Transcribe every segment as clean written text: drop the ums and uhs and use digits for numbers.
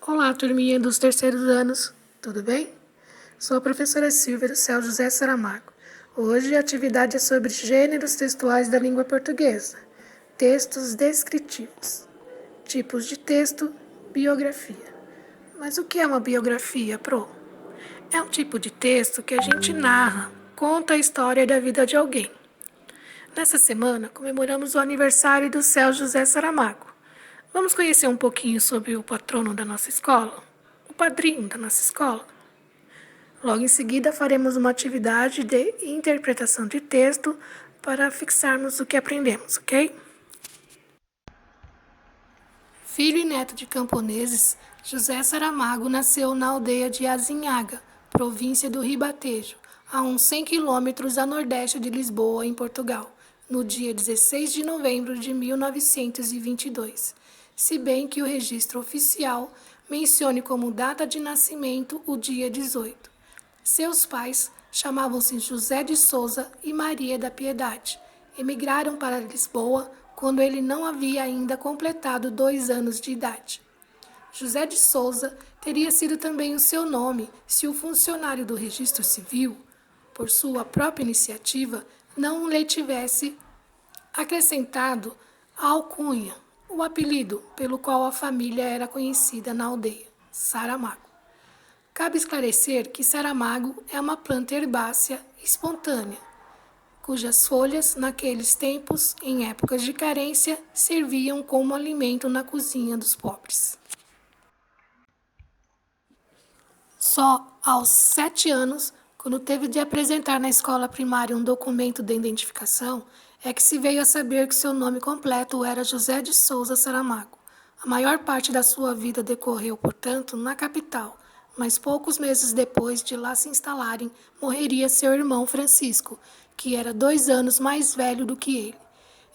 Olá, turminha dos terceiros anos, tudo bem? Sou a professora Silvia do Céu José Saramago. Hoje a atividade é sobre gêneros textuais da língua portuguesa, textos descritivos, tipos de texto, biografia. Mas o que é uma biografia, Pro? É um tipo de texto que a gente narra, conta a história da vida de alguém. Nessa semana, comemoramos o aniversário do Céu José Saramago. Vamos conhecer um pouquinho sobre o patrono da nossa escola? O padrinho da nossa escola? Logo em seguida, faremos uma atividade de interpretação de texto para fixarmos o que aprendemos, ok? Filho e neto de camponeses, José Saramago nasceu na aldeia de Azinhaga, província do Ribatejo, a uns 100 quilômetros a nordeste de Lisboa, em Portugal, no dia 16 de novembro de 1922, se bem que o registro oficial mencione como data de nascimento o dia 18. Seus pais chamavam-se José de Souza e Maria da Piedade. Emigraram para Lisboa quando ele não havia ainda completado 2 anos de idade. José de Souza teria sido também o seu nome se o funcionário do registro civil, por sua própria iniciativa, não lhe tivesse acrescentado a alcunha, o apelido pelo qual a família era conhecida na aldeia, Saramago. Cabe esclarecer que Saramago é uma planta herbácea espontânea, cujas folhas, naqueles tempos, em épocas de carência, serviam como alimento na cozinha dos pobres. Só aos 7 anos, quando teve de apresentar na escola primária um documento de identificação, é que se veio a saber que seu nome completo era José de Souza Saramago. A maior parte da sua vida decorreu, portanto, na capital, mas poucos meses depois de lá se instalarem, morreria seu irmão Francisco, que era 2 anos mais velho do que ele.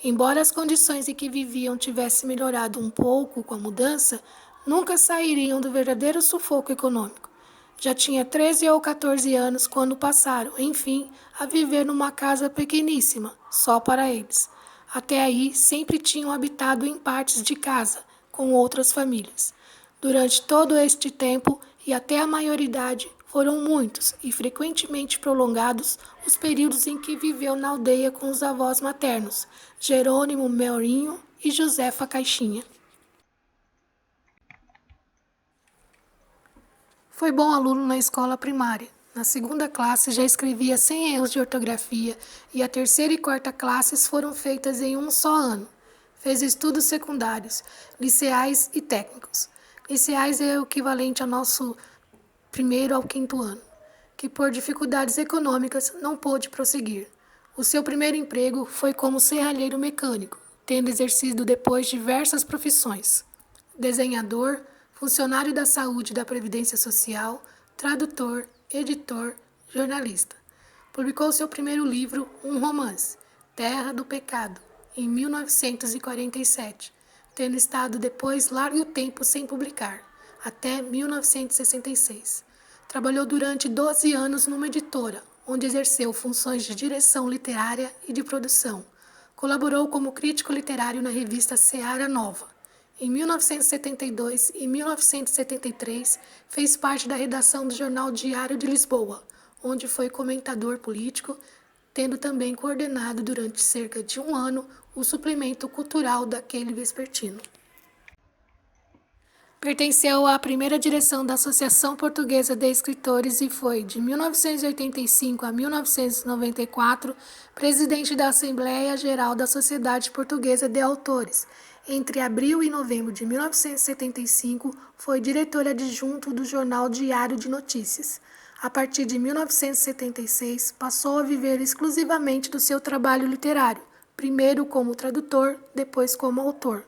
Embora as condições em que viviam tivessem melhorado um pouco com a mudança, nunca sairiam do verdadeiro sufoco econômico. Já tinha 13 ou 14 anos quando passaram, enfim, a viver numa casa pequeníssima, só para eles. Até aí, sempre tinham habitado em partes de casa, com outras famílias. Durante todo este tempo e até a maioridade, foram muitos e frequentemente prolongados os períodos em que viveu na aldeia com os avós maternos, Jerônimo Melrinho e Josefa Caixinha. Foi bom aluno na escola primária. Na segunda classe já escrevia sem erros de ortografia e a terceira e quarta classes foram feitas em um só ano. Fez estudos secundários, liceais e técnicos. Liceais é o equivalente ao nosso primeiro ao quinto ano, que por dificuldades econômicas não pôde prosseguir. O seu primeiro emprego foi como serralheiro mecânico, tendo exercido depois diversas profissões: desenhador, funcionário da saúde e da Previdência Social, tradutor, editor, jornalista. Publicou seu primeiro livro, um romance, Terra do Pecado, em 1947, tendo estado depois largo tempo sem publicar, até 1966. Trabalhou durante 12 anos numa editora, onde exerceu funções de direção literária e de produção. Colaborou como crítico literário na revista Seara Nova. Em 1972 e 1973, fez parte da redação do jornal Diário de Lisboa, onde foi comentador político, tendo também coordenado durante cerca de um ano o suplemento cultural daquele vespertino. Pertenceu à primeira direção da Associação Portuguesa de Escritores e foi, de 1985 a 1994, presidente da Assembleia Geral da Sociedade Portuguesa de Autores. Entre abril e novembro de 1975, foi diretor adjunto do jornal Diário de Notícias. A partir de 1976, passou a viver exclusivamente do seu trabalho literário, primeiro como tradutor, depois como autor.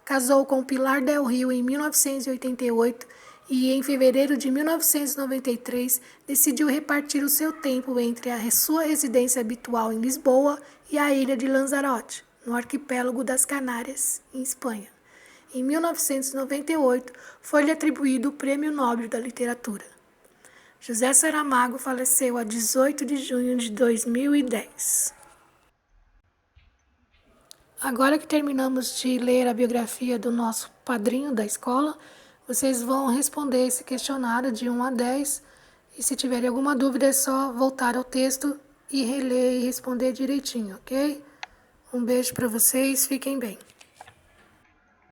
Casou com Pilar Del Rio em 1988 e, em fevereiro de 1993, decidiu repartir o seu tempo entre a sua residência habitual em Lisboa e a ilha de Lanzarote, no arquipélago das Canárias, em Espanha. Em 1998, foi-lhe atribuído o Prêmio Nobel da Literatura. José Saramago faleceu a 18 de junho de 2010. Agora que terminamos de ler a biografia do nosso padrinho da escola, Vocês vão responder esse questionário de 1 a 10. E se tiverem alguma dúvida, é só voltar ao texto e reler e responder direitinho, ok? Um beijo para vocês, fiquem bem.